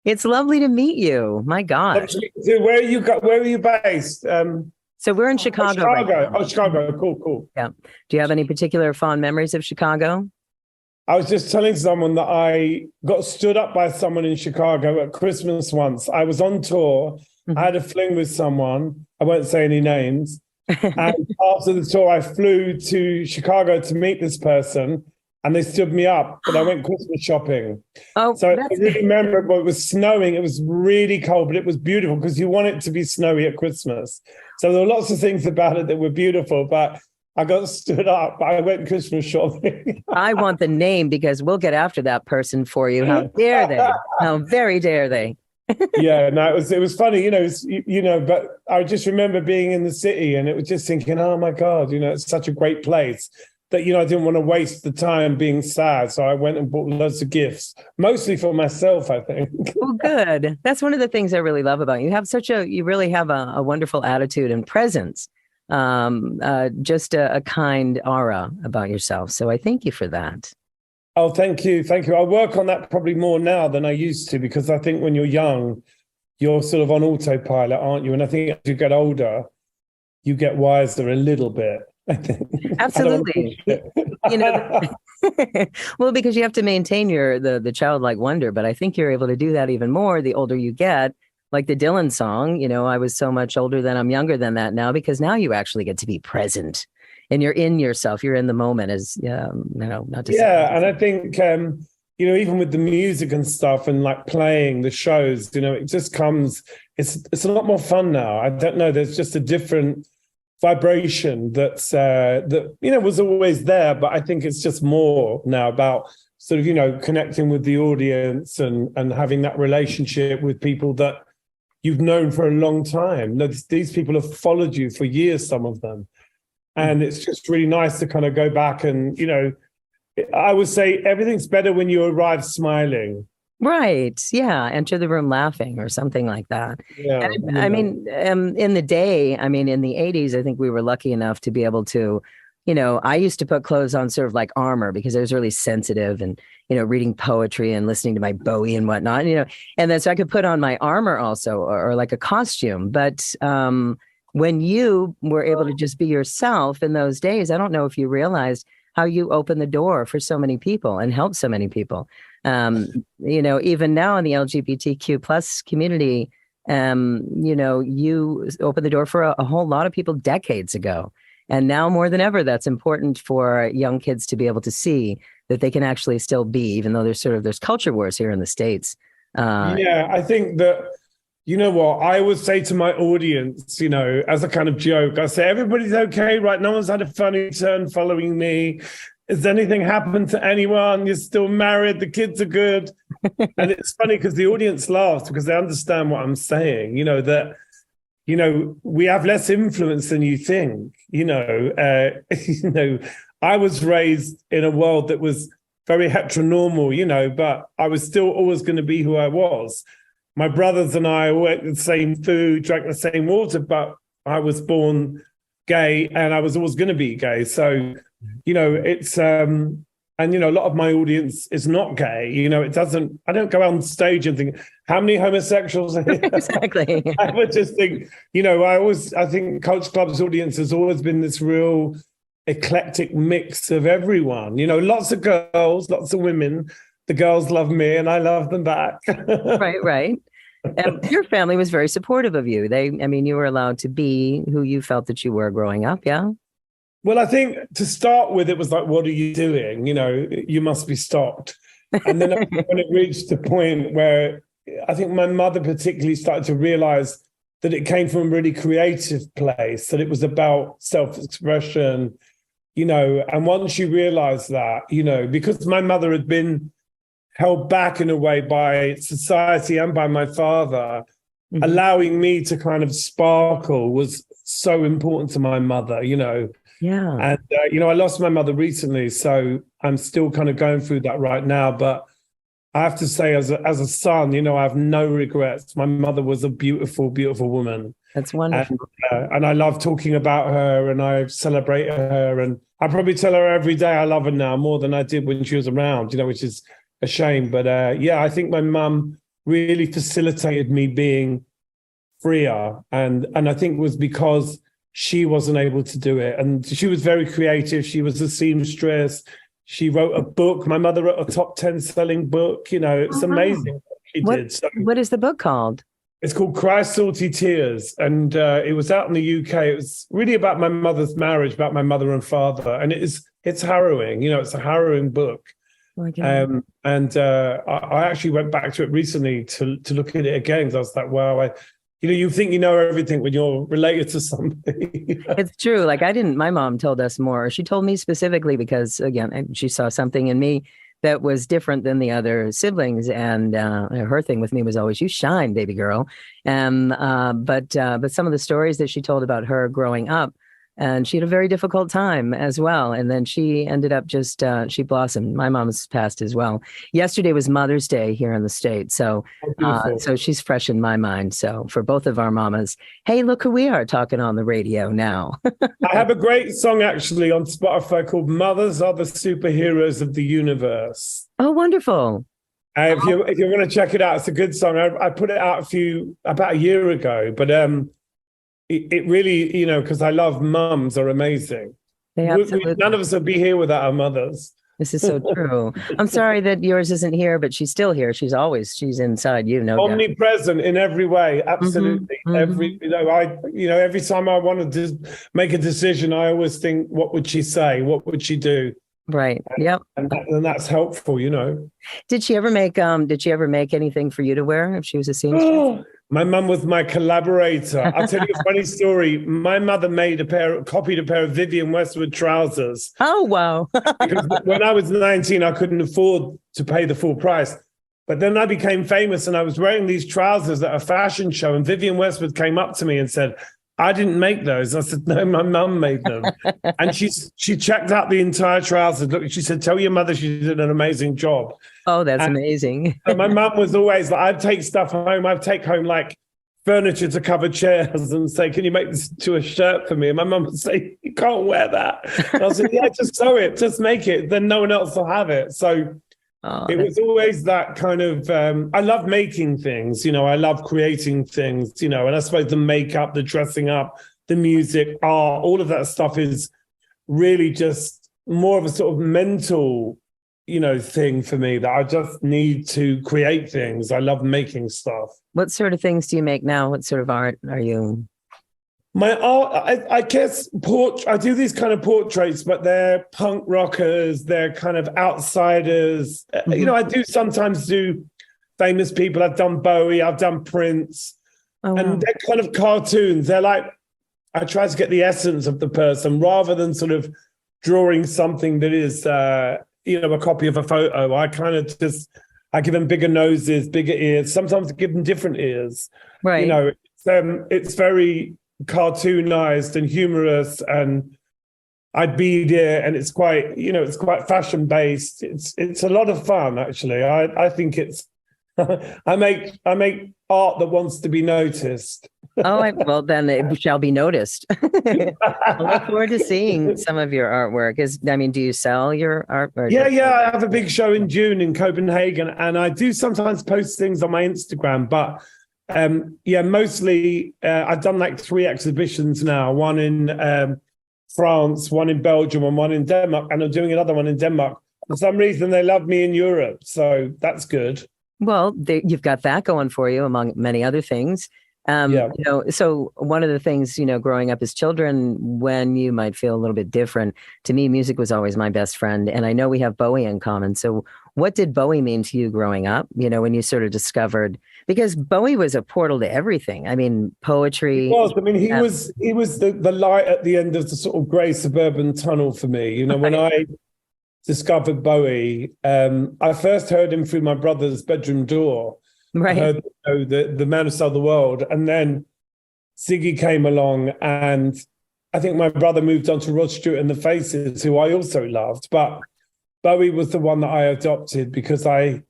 It's lovely to meet you. My gosh. So where are you based? So we're in Oh, Chicago right Chicago. now. Oh, Chicago. Cool, cool. Yeah. Do you have any particular fond memories of Chicago? I was just telling someone that I got stood up by someone in Chicago at Christmas once. I was on tour. I Mhm. had a fling with someone. I won't say any names. And after the tour, I flew to Chicago to meet this person, and they stood me up. But I went Christmas shopping. Oh, So it's that's really memorable. It was snowing. It was really cold, but it was beautiful because you want it to be snowy at Christmas. So there were lots of things about it that were beautiful, but I got stood up. I went Christmas shopping. I want the name because we'll get after that person for you. How dare they? How very dare they? Yeah, no, it was funny, but I just remember being in the city and it was just thinking, oh my God, it's such a great place that, I didn't want to waste the time being sad. So I went and bought loads of gifts, mostly for myself, I think. Well, good. That's one of the things I really love about you. You really have a wonderful attitude and presence. Just a kind aura about yourself. So I thank you for that. Oh, thank you. Thank you. I work on that probably more now than I used to, because I think when you're young, you're sort of on autopilot, aren't you? And I think as you get older, you get wiser a little bit. I think. I don't want to Absolutely. push it. You know, well, because you have to maintain the childlike wonder, but I think you're able to do that even more the older you get. Like the Dylan song, I was so much older than I'm younger than that now, because now you actually get to be present and you're in yourself, you're in the moment, as not to say. Yeah, and I think even with the music and stuff and like playing the shows, it just comes. It's a lot more fun now. I don't know. There's just a different vibration that was always there, but I think it's just more now about sort of connecting with the audience and having that relationship with people that you've known for a long time. These people have followed you for years, some of them. And it's just really nice to kind of go back and, I would say everything's better when you arrive smiling. Right. Yeah. Enter the room laughing or something like that. Yeah. And I mean, in the day, I mean, in the 80s, I think we were lucky enough to be able to, I used to put clothes on sort of like armor because I was really sensitive and, reading poetry and listening to my Bowie and whatnot, and then so I could put on my armor also or like a costume. But when you were able to just be yourself in those days, I don't know if you realized how you opened the door for so many people and helped so many people. Even now in the LGBTQ plus community, you opened the door for a whole lot of people decades ago. And now more than ever, that's important for young kids to be able to see that they can actually still be, even though there's culture wars here in the States. Yeah, I think that, you know what, I would say to my audience, as a kind of joke, I say, everybody's okay, right? No one's had a funny turn following me. Has anything happened to anyone? You're still married. The kids are good. And it's funny because the audience laughs because they understand what I'm saying, that, we have less influence than you think, I was raised in a world that was very heteronormal, but I was still always going to be who I was. My brothers and I ate the same food, drank the same water, but I was born gay and I was always going to be gay. So, it's, a lot of my audience is not gay. I don't go on stage and think, how many homosexuals are here? Exactly. I would just think, I think Culture Club's audience has always been this real eclectic mix of everyone, lots of girls, lots of women. The girls love me and I love them back. Right, right. And your family was very supportive of you. You were allowed to be who you felt that you were growing up. Yeah. Well, I think to start with, it was like, what are you doing? You must be stopped. And then when it reached the point where I think my mother particularly started to realize that it came from a really creative place, that it was about self-expression, and once you realize that, because my mother had been held back in a way by society and by my father, allowing me to kind of sparkle was so important to my mother, Yeah. And, I lost my mother recently, so I'm still kind of going through that right now. But I have to say, as a son, I have no regrets. My mother was a beautiful, beautiful woman. That's wonderful. And I love talking about her and I celebrate her. And I probably tell her every day I love her now more than I did when she was around, which is a shame. But I think my mum really facilitated me being freer. And I think it was because she wasn't able to do it. And she was very creative. She was a seamstress. She wrote a book. My mother wrote a top 10 selling book. You know, it's Oh, wow. amazing what she did. So What is the book called? it's called Cry Salty Tears. And it was out in the UK. It was really about my mother's marriage, about my mother and father. And it's harrowing. You know, it's a harrowing book. Okay. I actually went back to it recently to look at it again, because I was like, wow, you think you know everything when you're related to somebody. It's true. Like my mom told us more. She told me specifically because, again, she saw something in me that was different than the other siblings. And her thing with me was always, you shine, baby girl. But some of the stories that she told about her growing up, and she had a very difficult time as well. And then she ended up she blossomed. My mom's passed as well. Yesterday was Mother's Day here in the States. So she's fresh in my mind. So for both of our mamas, hey, look who we are talking on the radio now. I have a great song actually on Spotify called Mothers Are the Superheroes of the Universe. Oh, wonderful. If you're going to check it out, it's a good song. I put it out about a year ago, but it really, because I love mums are amazing. None of us would be here without our mothers. This is so true. I'm sorry that yours isn't here, but she's still here. She's inside you, no doubt. Omnipresent in every way, absolutely. Every time I want to make a decision, I always think, what would she say? What would she do? Right. Yep. And that's helpful, Did she ever make anything for you to wear if she was a seamstress? My mum was my collaborator. I'll tell you a funny story. My mother copied a pair of Vivienne Westwood trousers. Oh, wow. Because when I was 19, I couldn't afford to pay the full price. But then I became famous and I was wearing these trousers at a fashion show, and Vivienne Westwood came up to me and said, I didn't make those. I said, no, my mum made them. And she checked out the entire trousers. Look, she said, tell your mother she did an amazing job. Oh, that's amazing. So my mum was always like, I'd take stuff home. I'd take home like furniture to cover chairs and say, can you make this to a shirt for me? And my mum would say, you can't wear that. And I said, yeah, just sew it, just make it. Then no one else will have it. So it was always that kind of, I love making things, I love creating things, and I suppose the makeup, the dressing up, the music, art, all of that stuff is really just more of a sort of mental, thing for me, that I just need to create things. I love making stuff. What sort of things do you make now? What sort of art are you? My art, I guess, I do these kind of portraits, but they're punk rockers. They're kind of outsiders. Mm-hmm. I do sometimes do famous people. I've done Bowie. I've done Prince. Oh, and wow. they're kind of cartoons. They're like, I try to get the essence of the person rather than sort of drawing something that is, a copy of a photo. I kind of I give them bigger noses, bigger ears. Sometimes I give them different ears. Right. It's very cartoonized and humorous, and I bead it, and it's quite fashion based. It's a lot of fun, actually. I think it's I make art that wants to be noticed. Well, then it shall be noticed. I look forward to seeing some of your artwork. Do you sell your art? Yeah. I have a big show in June in Copenhagen, and I do sometimes post things on my Instagram, but mostly I've done like 3 exhibitions now, one in France, one in Belgium, and one in Denmark, and I'm doing another one in Denmark. For some reason, they love me in Europe, so that's good. Well, you've got that going for you, among many other things. So one of the things, growing up as children, when you might feel a little bit different, to me, music was always my best friend. And I know we have Bowie in common. So what did Bowie mean to you growing up, when you sort of discovered, because Bowie was a portal to everything. Poetry. He was. He was the light at the end of the sort of grey suburban tunnel for me. When I discovered Bowie, I first heard him through my brother's bedroom door. Right. I heard the Man Who Sold the World, and then Ziggy came along, and I think my brother moved on to Rod Stewart and the Faces, who I also loved. But Bowie was the one that I adopted because I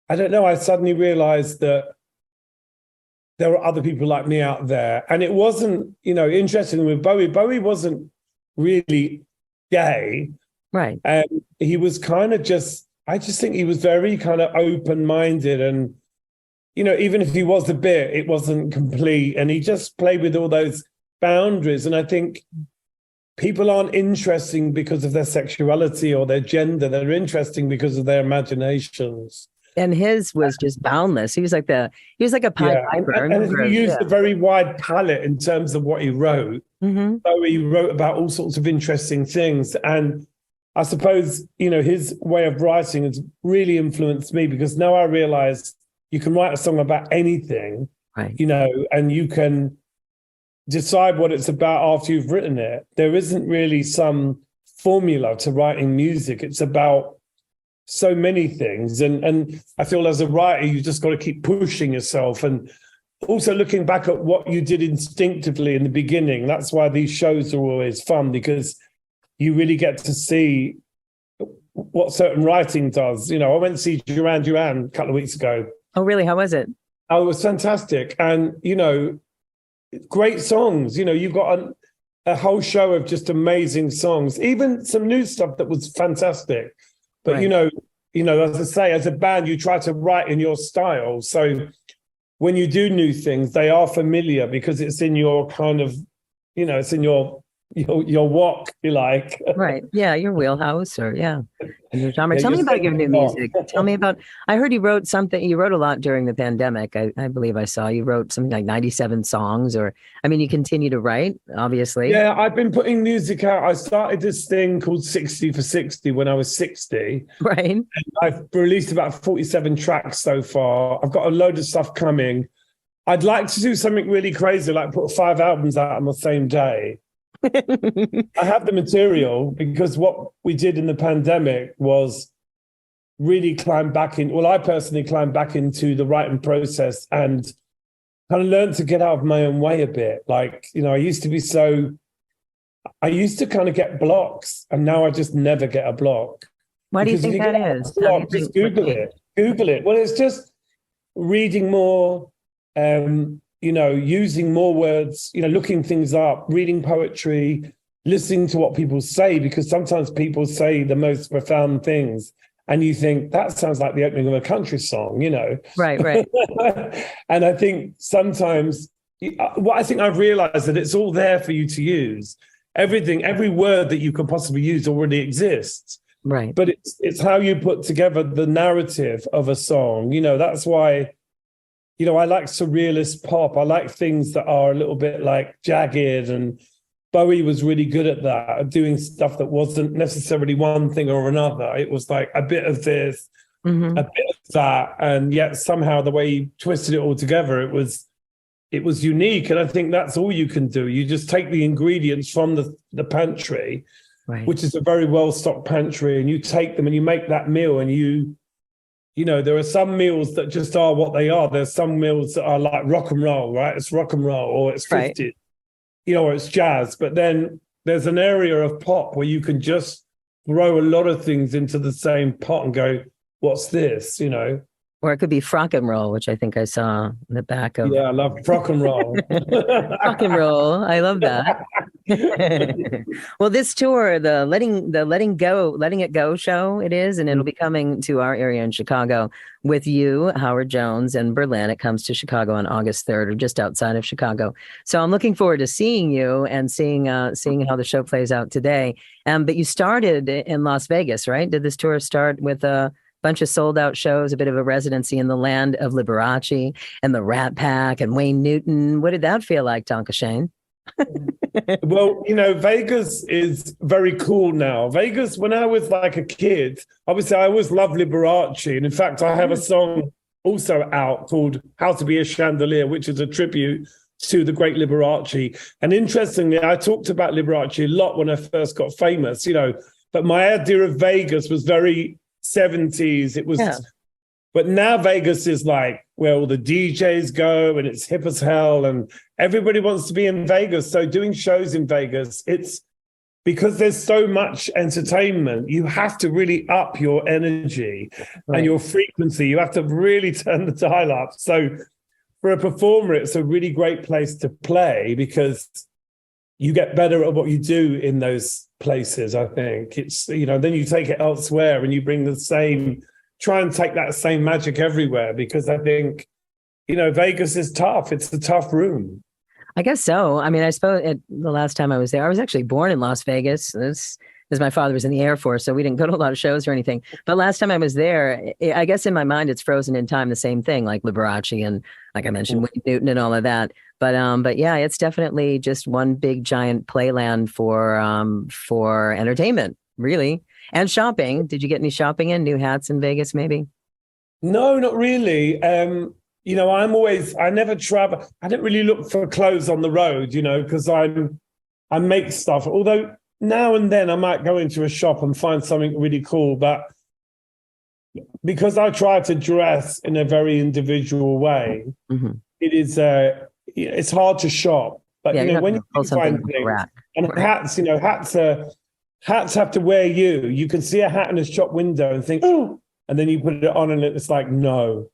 don't know, I suddenly realized that there were other people like me out there. And it wasn't, interesting with Bowie. Bowie wasn't really gay. Right. And he was kind of I just think he was very kind of open-minded, and even if he was a bit, it wasn't complete. And he just played with all those boundaries. And I think people aren't interesting because of their sexuality or their gender. They're interesting because of their imaginations. And his was just boundless. He was like a Pied Piper. And he used a very wide palette in terms of what he wrote. Mm-hmm. So he wrote about all sorts of interesting things. And I suppose, his way of writing has really influenced me, because now I realize you can write a song about anything, right? And you can decide what it's about after you've written it. There isn't really some formula to writing music. It's about so many things. And I feel as a writer, you just got to keep pushing yourself. And also looking back at what you did instinctively in the beginning. That's why these shows are always fun, because you really get to see what certain writing does. I went to see Duran Duran a couple of weeks ago. Oh, really? How was it? Oh, it was fantastic. And, great songs. You've got a whole show of just amazing songs, even some new stuff that was fantastic. But, right. As I say, as a band, you try to write in your style. So when you do new things, they are familiar because it's in your kind of, it's in your walk, you like. Right. Yeah. Your wheelhouse or your genre. Tell me about your new music. Tell me about, I heard you wrote something, you wrote a lot during the pandemic. I believe I saw you wrote something like 97 songs you continue to write, obviously. Yeah, I've been putting music out. I started this thing called 60 for 60 when I was 60. Right. And I've released about 47 tracks so far. I've got a load of stuff coming. I'd like to do something really crazy, like put 5 albums out on the same day. I have the material, because what we did in the pandemic was really climb back in. Well, I personally climbed back into the writing process and kind of learned to get out of my own way a bit. Like, I used to kind of get blocks, and now I just never get a block. Why do you think that is? Just Google it. Google it. Well, it's just reading more, using more words, looking things up, reading poetry, listening to what people say, because sometimes people say the most profound things and you think that sounds like the opening of a country song, Right. And I think sometimes I've realized that it's all there for you to use. Every word that you can possibly use already exists. Right. But it's how you put together the narrative of a song. That's why I like surrealist pop. I like things that are a little bit like jagged, and Bowie was really good at that, of doing stuff that wasn't necessarily one thing or another. It was like a bit of this, mm-hmm. a bit of that, and yet somehow the way he twisted it all together, it was unique. And I think that's all you can do. You just take the ingredients from the pantry, right. which is a very well-stocked pantry, and you take them and you make that meal, and there are some meals that just are what they are. There's some meals that are like rock and roll, right? It's rock and roll, or it's 50s, right. Or it's jazz. But then there's an area of pop where you can just throw a lot of things into the same pot and go, what's this, Or it could be frock and roll, which I think I saw in the back of. Yeah, I love rock and roll. Rock and roll. I love that. Well, this tour, the Letting It Go show, it is, and it'll be coming to our area in Chicago with you, Howard Jones, and Berlin. It comes to Chicago on August 3rd, or just outside of Chicago. So I'm looking forward to seeing you and seeing how the show plays out today. But you started in Las Vegas, right? Did this tour start with a bunch of sold out shows, a bit of a residency in the land of Liberace and the Rat Pack and Wayne Newton? What did that feel like, Tonka Shane? Well, Vegas is very cool now. Vegas, when I was like a kid, obviously I always loved Liberace. And in fact, I have a song also out called How to Be a Chandelier, which is a tribute to the great Liberace. And interestingly, I talked about Liberace a lot when I first got famous, but my idea of Vegas was very 70s. It was, but now Vegas is like where all the DJs go, and it's hip as hell, and everybody wants to be in Vegas. So doing shows in Vegas, it's because there's so much entertainment, you have to really up your energy and your frequency. You have to really turn the dial up. So for a performer, it's a really great place to play because you get better at what you do in those places. I think it's, then you take it elsewhere and you bring try and take that same magic everywhere, because I think Vegas is tough. It's a tough room. I guess so. I mean, I suppose the last time I was there, I was actually born in Las Vegas. This is my father was in the Air Force, so we didn't go to a lot of shows or anything. But last time I was there, I guess in my mind it's frozen in time, the same thing, like Liberace and like I mentioned, Whitney Newton and all of that. But yeah, it's definitely just one big giant playland for entertainment, really, and shopping. Did you get any shopping in? New hats in Vegas, maybe? No, not really. I never travel. I don't really look for clothes on the road, because I make stuff. Although now and then I might go into a shop and find something really cool, but because I try to dress in a very individual way, Mm-hmm. it is it's hard to shop. But Yeah, when you pull do something find off the things, rack. and Right. hats have to wear you. You can see a hat in a shop window and think, oh, and then you put it on and it's like, no.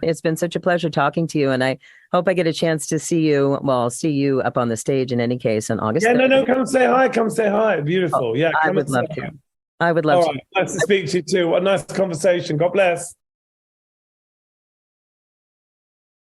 It's been such a pleasure talking to you, and I hope I get a chance to see you. Well, I'll see you up on the stage in any case on August Yeah, 3rd. no, come say hi. Come say hi. Oh, Beautiful. Yeah, I come would and say love hi. to. I would love All to. right. Nice to speak to you too. What a nice conversation. God bless.